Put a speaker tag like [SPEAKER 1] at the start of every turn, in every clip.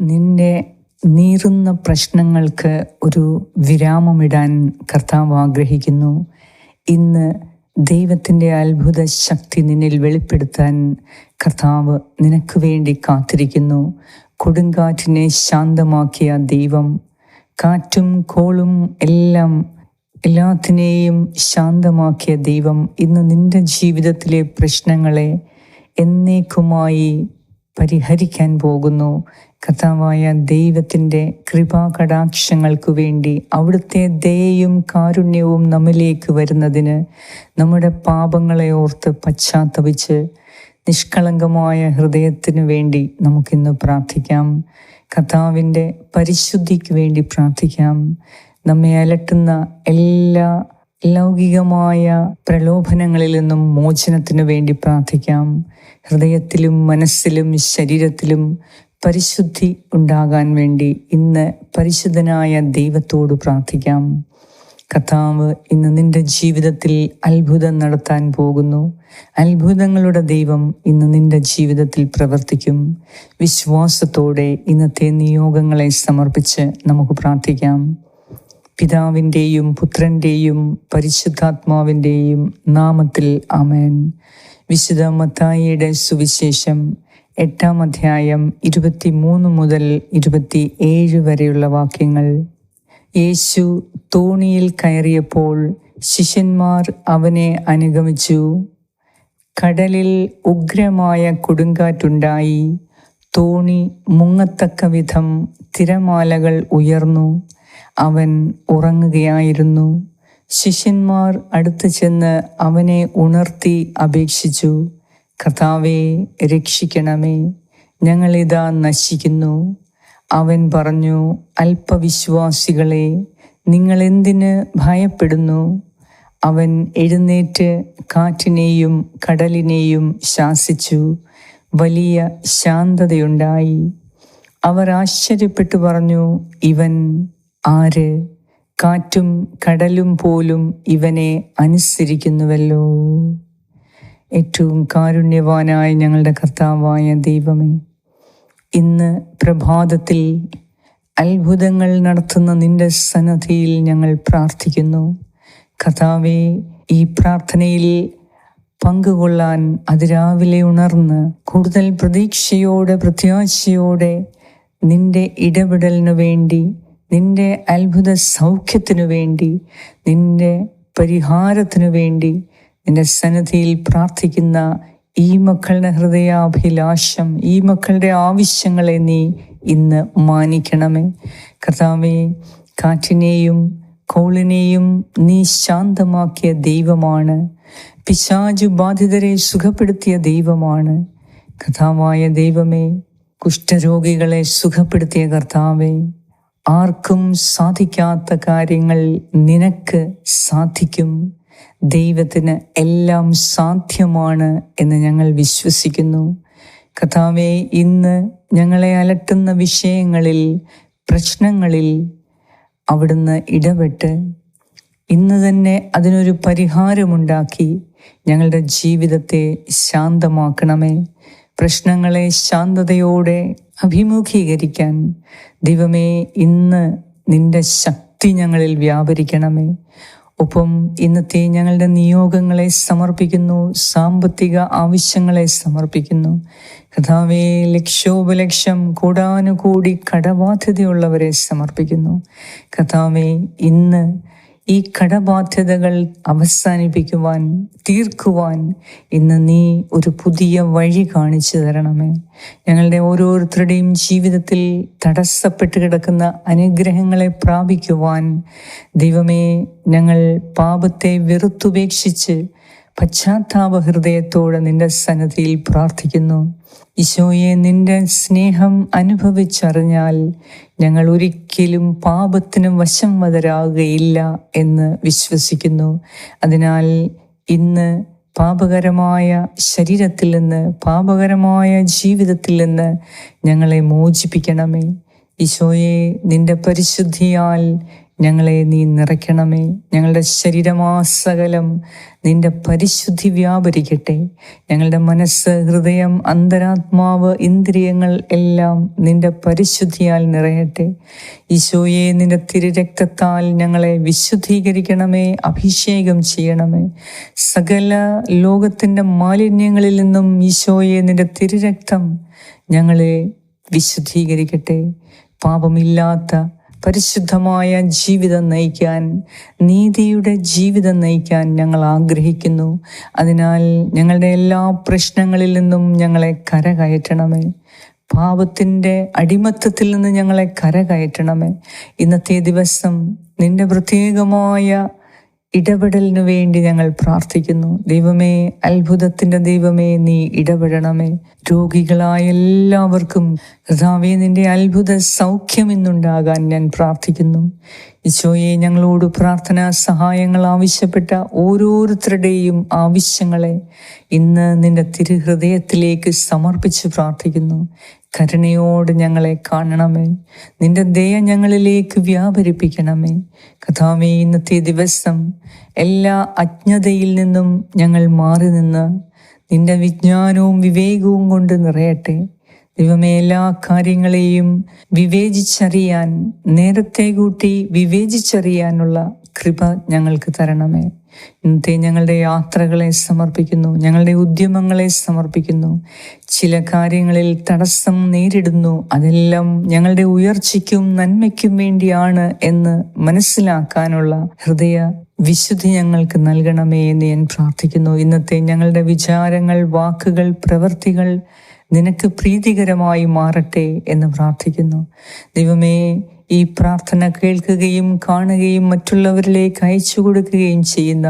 [SPEAKER 1] നിന്റെ നീറുന്ന പ്രശ്നങ്ങൾക്ക് ഒരു വിരാമമിടാൻ കർത്താവ് ആഗ്രഹിക്കുന്നു. ഇന്ന് ദൈവത്തിൻ്റെ അത്ഭുത ശക്തി നിന്നിൽ വെളിപ്പെടുത്താൻ കർത്താവ് നിനക്ക് വേണ്ടി കാത്തിരിക്കുന്നു. കൊടുങ്കാറ്റിനെ ശാന്തമാക്കിയ ദൈവം, കാറ്റും കോളും എല്ലാത്തിനെയും ശാന്തമാക്കിയ ദൈവം ഇന്ന് നിന്റെ ജീവിതത്തിലെ പ്രശ്നങ്ങളെ എന്നേക്കുമായി പരിഹരിക്കാൻ പോകുന്നു. കർത്താവായ ദൈവത്തിൻ്റെ കൃപാകടാക്ഷങ്ങൾക്ക് വേണ്ടി, അവിടുത്തെ ദയയും കാരുണ്യവും നമ്മിലേക്ക് വരുന്നതിന്, നമ്മുടെ പാപങ്ങളെ ഓർത്ത് പശ്ചാത്തപിച്ച് നിഷ്കളങ്കമായ ഹൃദയത്തിനു വേണ്ടി നമുക്കിന്ന് പ്രാർത്ഥിക്കാം. കർത്താവിൻ്റെ പരിശുദ്ധിക്ക് വേണ്ടി പ്രാർത്ഥിക്കാം. നമ്മെ അലട്ടുന്ന എല്ലാ ലൗകികമായ പ്രലോഭനങ്ങളിൽ നിന്നും മോചനത്തിനു വേണ്ടി പ്രാർത്ഥിക്കാം. ഹൃദയത്തിലും മനസ്സിലും ശരീരത്തിലും പരിശുദ്ധി ഉണ്ടാകാൻ വേണ്ടി ഇന്ന് പരിശുദ്ധനായ ദൈവത്തോട് പ്രാർത്ഥിക്കാം. കർത്താവ് ഇന്ന് നിന്റെ ജീവിതത്തിൽ അത്ഭുതം നടത്താൻ പോകുന്നു. അത്ഭുതങ്ങളുടെ ദൈവം ഇന്ന് നിന്റെ ജീവിതത്തിൽ പ്രവർത്തിക്കും. വിശ്വാസത്തോടെ ഇന്നത്തെ നിയോഗങ്ങളെ സമർപ്പിച്ച് നമുക്ക് പ്രാർത്ഥിക്കാം. പിതാവിൻ്റെയും പുത്രൻ്റെയും പരിശുദ്ധാത്മാവിൻ്റെയും നാമത്തിൽ ആമേൻ. വിശുദ്ധ മത്തായിയുടെ സുവിശേഷം 8-ാം അധ്യായം 23 മുതൽ 27 വരെയുള്ള വാക്യങ്ങൾ. യേശു തോണിയിൽ കയറിയപ്പോൾ ശിഷ്യന്മാർ അവനെ അനുഗമിച്ചു. കടലിൽ ഉഗ്രമായ കൊടുങ്കാറ്റുണ്ടായി. തോണി മുങ്ങത്തക്ക വിധം തിരമാലകൾ ഉയർന്നു. അവൻ ഉറങ്ങുകയായിരുന്നു. ശിഷ്യന്മാർ അടുത്ത് ചെന്ന് അവനെ ഉണർത്തി അപേക്ഷിച്ചു, കർത്താവേ, രക്ഷിക്കണമേ, ഞങ്ങളിതാ നശിക്കുന്നു. അവൻ പറഞ്ഞു, അല്പവിശ്വാസികളെ, നിങ്ങളെന്തിന് ഭയപ്പെടുന്നു? അവൻ എഴുന്നേറ്റ് കാറ്റിനെയും കടലിനെയും ശാസിച്ചു. വലിയ ശാന്തതയുണ്ടായി. അവർ ആശ്ചര്യപ്പെട്ടു പറഞ്ഞു, ഇവൻ ആര്? കാറ്റും കടലും പോലും ഇവനെ അനുസരിക്കുന്നുവല്ലോ. ഏറ്റവും കാരുണ്യവാനായ ഞങ്ങളുടെ കർത്താവായ ദൈവമേ, ഇന്ന് പ്രഭാതത്തിൽ അത്ഭുതങ്ങൾ നടത്തുന്ന നിന്റെ സന്നിധിയിൽ ഞങ്ങൾ പ്രാർത്ഥിക്കുന്നു. കർത്താവേ, ഈ പ്രാർത്ഥനയിൽ പങ്കുകൊള്ളാൻ അതിരാവിലെ ഉണർന്ന് കൂടുതൽ പ്രതീക്ഷയോടെ പ്രത്യാശയോടെ നിന്റെ ഇടപെടലിനു വേണ്ടി, നിന്റെ അത്ഭുത സൗഖ്യത്തിനു വേണ്ടി, നിന്റെ പരിഹാരത്തിനു വേണ്ടി നിന്റെ സന്നിധിയിൽ പ്രാർത്ഥിക്കുന്ന ഈ മക്കളുടെ ഹൃദയാഭിലാഷം, ഈ മക്കളുടെ ആവശ്യങ്ങളെ നീ ഇന്ന് മാനിക്കണമേ. കർത്താവേ, കാറ്റിനെയും കോളിനെയും നീ ശാന്തമാക്കിയ ദൈവമാണ്. പിശാചു ബാധിതരെ സുഖപ്പെടുത്തിയ ദൈവമാണ്. കർത്താവായ ദൈവമേ, കുഷ്ഠരോഗികളെ സുഖപ്പെടുത്തിയ കർത്താവേ, ആർക്കും സാധിക്കാത്ത കാര്യങ്ങൾ നിനക്ക് സാധിക്കും. ദൈവത്തിന് എല്ലാം സാധ്യമാണ് എന്ന് ഞങ്ങൾ വിശ്വസിക്കുന്നു. കർത്താവേ, ഇന്ന് ഞങ്ങളെ അലട്ടുന്ന വിഷയങ്ങളിൽ, പ്രശ്നങ്ങളിൽ അവിടുന്ന് ഇടപെട്ട് ഇന്ന് തന്നെ അതിനൊരു പരിഹാരമുണ്ടാക്കി ഞങ്ങളുടെ ജീവിതത്തെ ശാന്തമാക്കണമേ. പ്രശ്നങ്ങളെ ശാന്തതയോടെ അഭിമുഖീകരിക്കാൻ ദൈവമേ, ഇന്ന് നിന്റെ ശക്തി ഞങ്ങളിൽ വ്യാപരിക്കണമേ. ഒപ്പം ഇന്നത്തെ ഞങ്ങളുടെ നിയോഗങ്ങളെ സമർപ്പിക്കുന്നു. സാമ്പത്തിക ആവശ്യങ്ങളെ സമർപ്പിക്കുന്നു. കർത്താവേ, ലക്ഷോപലക്ഷം കോടാനുകോടി കടബാധ്യതയുള്ളവരെ സമർപ്പിക്കുന്നു. കർത്താവേ, ഇന്ന് ഈ കടബാധ്യതകൾ അവസാനിപ്പിക്കുവാൻ, തീർക്കുവാൻ ഇന്ന് നീ ഒരു പുതിയ വഴി കാണിച്ചു തരണമേ. ഞങ്ങളുടെ ഓരോരുത്തരുടെയും ജീവിതത്തിൽ തടസ്സപ്പെട്ട് കിടക്കുന്ന അനുഗ്രഹങ്ങളെ പ്രാപിക്കുവാൻ ദൈവമേ, ഞങ്ങൾ പാപത്തെ വെറുത്തുപേക്ഷിച്ച് പശ്ചാത്താപ ഹൃദയത്തോടെ നിന്റെ സന്നിധിയിൽ പ്രാർത്ഥിക്കുന്നു. ഈശോയെ, നിന്റെ സ്നേഹം അനുഭവിച്ചറിഞ്ഞാൽ ഞങ്ങൾ ഒരിക്കലും പാപത്തിന് വശംവദരാകുകയില്ല എന്ന് വിശ്വസിക്കുന്നു. അതിനാൽ ഇന്ന് പാപകരമായ ശരീരത്തിൽ നിന്ന്, പാപകരമായ ജീവിതത്തിൽ നിന്ന് ഞങ്ങളെ മോചിപ്പിക്കണമേ. ഈശോയെ, നിന്റെ പരിശുദ്ധിയാൽ ഞങ്ങളെ നീ നിറയ്ക്കണമേ. ഞങ്ങളുടെ ശരീരമാസകലം നിന്റെ പരിശുദ്ധി വ്യാപരിക്കട്ടെ. ഞങ്ങളുടെ മനസ്സ്, ഹൃദയം, അന്തരാത്മാവ്, ഇന്ദ്രിയങ്ങൾ എല്ലാം നിന്റെ പരിശുദ്ധിയാൽ നിറയട്ടെ. ഈശോയെ, നിന്റെ തിരുരക്തത്താൽ ഞങ്ങളെ വിശുദ്ധീകരിക്കണമേ, അഭിഷേകം ചെയ്യണമേ. സകല ലോകത്തിൻ്റെ മാലിന്യങ്ങളിൽ നിന്നും ഈശോയെ, നിന്റെ തിരുരക്തം ഞങ്ങളെ വിശുദ്ധീകരിക്കട്ടെ. പാപമില്ലാത്ത പരിശുദ്ധമായ ജീവിതം നയിക്കാൻ, നീതിയുടെ ജീവിതം നയിക്കാൻ ഞങ്ങൾ ആഗ്രഹിക്കുന്നു. അതിനാൽ ഞങ്ങളുടെ എല്ലാ പ്രശ്നങ്ങളിൽ നിന്നും ഞങ്ങളെ കരകയറ്റണമേ. പാപത്തിൻ്റെ അടിമത്തത്തിൽ നിന്ന് ഞങ്ങളെ കരകയറ്റണമേ. ഇന്നത്തെ ദിവസം നിന്റെ പ്രത്യേകമായ ഇടപെടലിനു വേണ്ടി ഞങ്ങൾ പ്രാർത്ഥിക്കുന്നു. ദൈവമേ, അത്ഭുതത്തിൻ്റെ ദൈവമേ, നീ ഇടപെടണമേ. രോഗികളായ എല്ലാവർക്കും കർത്താവേ, നിന്റെ അത്ഭുത സൗഖ്യം ഇന്നുണ്ടാകാൻ ഞാൻ പ്രാർത്ഥിക്കുന്നു. ഈശോയെ, ഞങ്ങളോട് പ്രാർത്ഥനാ സഹായങ്ങൾ ആവശ്യപ്പെട്ട ഓരോരുത്തരുടെയും ആവശ്യങ്ങളെ ഇന്ന് നിന്റെ തിരുഹൃദയത്തിലേക്ക് സമർപ്പിച്ച് പ്രാർത്ഥിക്കുന്നു. കരുണയോട് ഞങ്ങളെ കാണണമേ. നിന്റെ ദയ ഞങ്ങളിലേക്ക് വ്യാപരിപ്പിക്കണമേ. കർത്താവേ, ഇന്നത്തെ ദിവസം എല്ലാ അജ്ഞതയിൽ നിന്നും ഞങ്ങൾ മാറി നിന്ന് നിന്റെ വിജ്ഞാനവും വിവേകവും കൊണ്ട് നിറയട്ടെ. ദൈവമേ, എല്ലാ കാര്യങ്ങളെയും വിവേചിച്ചറിയാൻ, നേരത്തെ കൂട്ടി വിവേചിച്ചറിയാനുള്ള കൃപ ഞങ്ങൾക്ക് തരണമേ. ഇന്നത്തെ ഞങ്ങളുടെ യാത്രകളെ സമർപ്പിക്കുന്നു, ഞങ്ങളുടെ ഉദ്യമങ്ങളെ സമർപ്പിക്കുന്നു. ചില കാര്യങ്ങളിൽ തടസ്സം നേരിടുന്നു, അതെല്ലാം ഞങ്ങളുടെ ഉയർച്ചയ്ക്കും നന്മയ്ക്കും വേണ്ടിയാണ് എന്ന് മനസ്സിലാക്കാനുള്ള ഹൃദയ വിശുദ്ധി ഞങ്ങൾക്ക് നൽകണമേ എന്ന് ഞാൻ പ്രാർത്ഥിക്കുന്നു. ഇന്നത്തെ ഞങ്ങളുടെ വിചാരങ്ങൾ, വാക്കുകൾ, പ്രവൃത്തികൾ നിനക്ക് പ്രീതികരമായി മാറട്ടെ എന്ന് പ്രാർത്ഥിക്കുന്നു. ദൈവമേ, ഈ പ്രാർത്ഥന കേൾക്കുകയും കാണുകയും മറ്റുള്ളവരിലേക്ക് അയച്ചു കൊടുക്കുകയും ചെയ്യുന്ന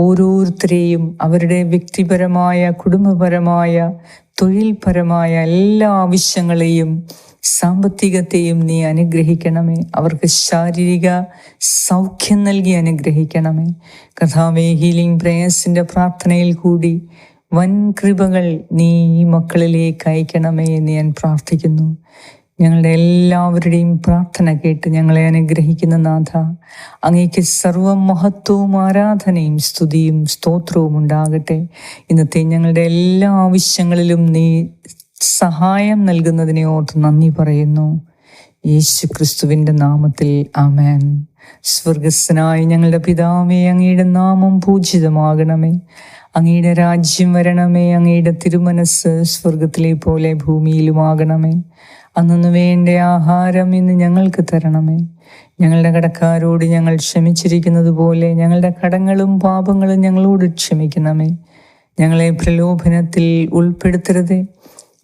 [SPEAKER 1] ഓരോരുത്തരെയും അവരുടെ വ്യക്തിപരമായ, കുടുംബപരമായ, തൊഴിൽപരമായ എല്ലാ ആവശ്യങ്ങളെയും സാമ്പത്തികത്തെയും നീ അനുഗ്രഹിക്കണമേ. അവർക്ക് ശാരീരിക സൗഖ്യം നൽകി അനുഗ്രഹിക്കണമേ. കർത്താവേ, ഹീലിംഗ് പ്രേയേഴ്സിൻ്റെ പ്രാർത്ഥനയിൽ കൂടി വൻ കൃപകൾ നീ ഈ മക്കളിലേക്ക് അയക്കണമേ എന്ന് ഞാൻ പ്രാർത്ഥിക്കുന്നു. ഞങ്ങളുടെ എല്ലാവരുടെയും പ്രാർത്ഥന കേട്ട് ഞങ്ങളെ അനുഗ്രഹിക്കുന്ന നാഥ, അങ്ങേക്ക് സർവ്വ മഹത്വവും ആരാധനയും സ്തുതിയും സ്തോത്രവും ഉണ്ടാകട്ടെ. ഇന്നത്തെ ഞങ്ങളുടെ എല്ലാ ആവശ്യങ്ങളിലും നീ സഹായം നൽകുന്നതിനെ ഓർത്ത് നന്ദി പറയുന്നു. യേശു ക്രിസ്തുവിൻ്റെ നാമത്തിൽ ആമേൻ. സ്വർഗസ്ഥനായ ഞങ്ങളുടെ പിതാവേ, അങ്ങയുടെ നാമം പൂജിതമാകണമേ. അങ്ങയുടെ രാജ്യം വരണമേ. അങ്ങയുടെ തിരുമനസ് സ്വർഗത്തിലെ പോലെ ഭൂമിയിലുമാകണമേ. അന്നു വേണ്ട ആഹാരം ഇന്ന് ഞങ്ങൾക്ക് തരണമേ. ഞങ്ങളുടെ കടക്കാരോട് ഞങ്ങൾ ക്ഷമിച്ചിരിക്കുന്നത് പോലെ ഞങ്ങളുടെ കടങ്ങളും പാപങ്ങളും ഞങ്ങളോട് ക്ഷമിക്കണമേ. ഞങ്ങളെ പ്രലോഭനത്തിൽ ഉൾപ്പെടുത്തരുതേ,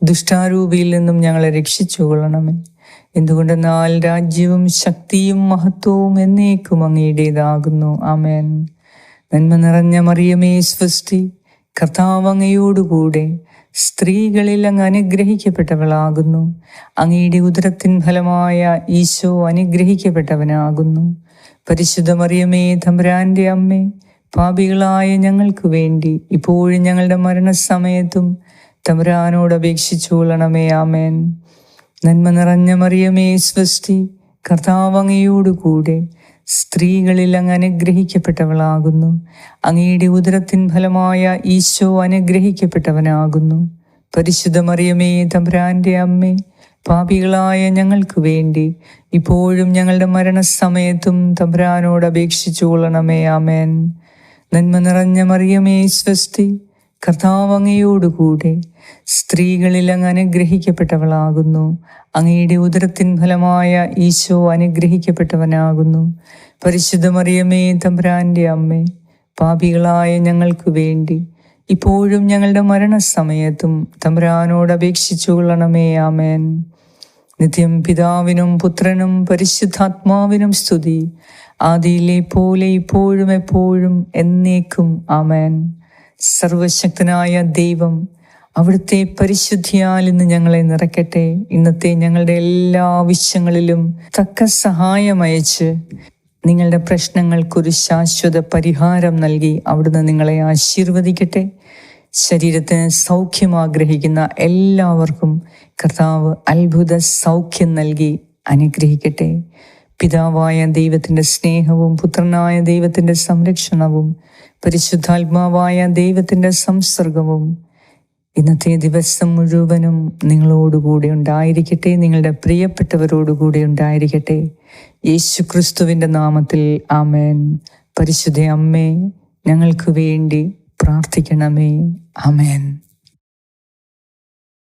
[SPEAKER 1] ദുഷ്ടാരൂപിയിൽ നിന്നും ഞങ്ങളെ രക്ഷിച്ചുകൊള്ളണമേ. എന്തുകൊണ്ടെന്നാൽ രാജ്യവും ശക്തിയും മഹത്വവും എന്നേക്കും അങ്ങയുടേതാകുന്നു. ആമേൻ. നന്മ നിറഞ്ഞ മറിയമേ, സ്വസ്തി, കർത്താവ് അങ്ങയോടുകൂടെ സ്ത്രീകളിൽ അങ്ങ് അനുഗ്രഹിക്കപ്പെട്ടവളാകുന്നു. അങ്ങയുടെ ഉദരത്തിൻ ഫലമായ ഈശോ അനുഗ്രഹിക്കപ്പെട്ടവനാകുന്നു. പരിശുദ്ധ മറിയമേ, തമ്പുരാന്റെ അമ്മേ, പാപികളായ ഞങ്ങൾക്ക് വേണ്ടി ഇപ്പോഴും ഞങ്ങളുടെ മരണസമയത്തും തമ്പുരാനോട് അപേക്ഷിച്ചുകൊള്ളണമേ. ആമേൻ. നന്മ നിറഞ്ഞ മറിയമേ, സ്വസ്തി, കർത്താവ് അങ്ങയോടുകൂടെ സ്ത്രീകളിൽ അങ്ങ് അനുഗ്രഹിക്കപ്പെട്ടവളാകുന്നു. അങ്ങയുടെ ഉദരത്തിൻ ഫലമായ ഈശോ അനുഗ്രഹിക്കപ്പെട്ടവനാകുന്നു. പരിശുദ്ധ മറിയമേ, തമ്പുരാന്റെ അമ്മേ, പാപികളായ ഞങ്ങൾക്ക് വേണ്ടി ഇപ്പോഴും ഞങ്ങളുടെ മരണസമയത്തും തമ്പുരാനോട് അപേക്ഷിച്ചുകൊള്ളണമേ. ആമേൻ. നന്മ നിറഞ്ഞ മറിയമേ, സ്വസ്തി, കർത്താവ് അങ്ങയോടുകൂടെ സ്ത്രീകളിൽ അങ്ങ് അനുഗ്രഹിക്കപ്പെട്ടവളാകുന്നു. അങ്ങയുടെ ഉദരത്തിൻ ഫലമായ ഈശോ അനുഗ്രഹിക്കപ്പെട്ടവനാകുന്നു. പരിശുദ്ധ മറിയമേ, തമ്പുരാന്റെ അമ്മേ, പാപികളായ ഞങ്ങൾക്ക് വേണ്ടി ഇപ്പോഴും ഞങ്ങളുടെ മരണസമയത്തും തമ്പുരാനോട് അപേക്ഷിച്ചുകൊള്ളണമേ. ആമേൻ. നിത്യം പിതാവിനും പുത്രനും പരിശുദ്ധാത്മാവിനും സ്തുതി, ആദിയിലെ പോലെ ഇപ്പോഴും എപ്പോഴും എന്നേക്കും. ആമേൻ. സർവശക്തനായ ദൈവം അവിടുത്തെ പരിശുദ്ധിയാൽ ഇന്ന് ഞങ്ങളെ നിറയ്ക്കട്ടെ. ഇന്നത്തെ ഞങ്ങളുടെ എല്ലാ ആവശ്യങ്ങളിലും തക്ക സഹായം അയച്ച് നിങ്ങളുടെ പ്രശ്നങ്ങൾക്കൊരു ശാശ്വത പരിഹാരം നൽകി അവിടുന്ന് നിങ്ങളെ ആശീർവദിക്കട്ടെ. ശരീരത്തിന് സൗഖ്യം ആഗ്രഹിക്കുന്ന എല്ലാവർക്കും കർത്താവ് അത്ഭുത സൗഖ്യം നൽകി അനുഗ്രഹിക്കട്ടെ. പിതാവായ ദൈവത്തിൻ്റെ സ്നേഹവും പുത്രനായ ദൈവത്തിൻ്റെ സംരക്ഷണവും പരിശുദ്ധാത്മാവായ ദൈവത്തിൻ്റെ സംസർഗവും ഇന്നത്തെ ദിവസം മുഴുവനും നിങ്ങളോടുകൂടി ഉണ്ടായിരിക്കട്ടെ. നിങ്ങളുടെ പ്രിയപ്പെട്ടവരോടുകൂടി ഉണ്ടായിരിക്കട്ടെ. യേശു ക്രിസ്തുവിൻ്റെ നാമത്തിൽ ആമേൻ. പരിശുദ്ധ അമ്മേ, ഞങ്ങൾക്ക് വേണ്ടി പ്രാർത്ഥിക്കണമേ. ആമേൻ.